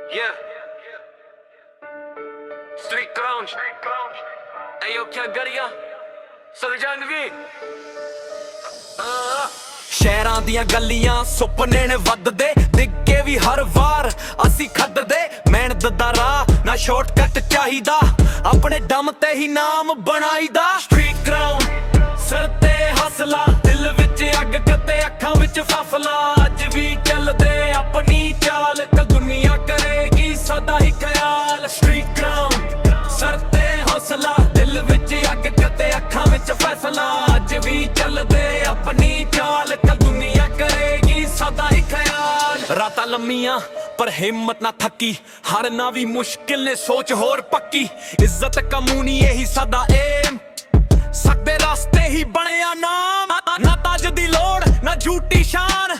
Yeah. Street clowns. Ayo क्या गरिया सब जानवी ਸ਼ਹਿਰਾਂ ਦੀਆਂ ਗਲੀਆਂ ਸੁਪਨੇ ਨੇ ਵੱਧਦੇ ਦਿੱਗੇ ਵੀ ਹਰ ਵਾਰ ਅਸੀਂ ਖੱਦਦੇ ਮਿਹਨਤ ਦਾ ਰਾਹ ਨਾ ਸ਼ਾਰਟਕਟ ਚਾਹੀਦਾ ਆਪਣੇ ਦਮ ਤੇ ਹੀ ਨਾਮ ਬਣਾਈਦਾ ਸਟ੍ਰੀਟ ਕਰਾਊਨ ਸਿਰ ਤੇ ਹਸਲਾ ਦਿਲ ਵਿੱਚ ਅੱਗ ਕਿਤੇ ਅੱਖਾਂ ਵਿੱਚ ਫਸਲਾ ਅੱਜ ਵੀ ਚੱਲਦੇ ਆਪਣੀ ਚਾਲ ਕੱਲ ਦੁਨੀਆ ਕਰੇਗੀ ਸਦਾ ਹੀ ਖਿਆਲ ਸਟ੍ਰੀਟ ਕਰਾਊਨ ਸਿਰ ਤੇ ਹਸਲਾ ਦਿਲ ਵਿੱਚ ਅੱਗ ਕਿਤੇ ਅੱਖਾਂ ਵਿੱਚ ਫਸਲਾ ਅੱਜ ਵੀ ਚੱਲਦੇ ਆਪਣੀ ਚਾਲ ਕੱਲ ਦੁਨੀਆ ਕਰੇਗੀ ਸਦਾ ਹੀ ਖਿਆਲ ਰਾਤਾਂ ਲੰਮੀਆਂ ਪਰ ਹਿੰਮਤ ਨਾ ਥੱਕੀ ਹਾਰਨਾ ਵੀ ਮੁਸ਼ਕਿਲ ਨੇ ਸੋਚ ਹੋਰ ਪੱਕੀ ਇੱਜ਼ਤ ਕਮੂਨੀ ਇਹੀ ਸਾਡਾ ਏਮ ਸਕਦੇ ਰਸਤੇ ਹੀ ਬਣਿਆ ਨਾਮ ਨਾ ਤਾਜ ਦੀ ਲੋੜ ਨਾ ਝੂਠੀ ਸ਼ਾਨ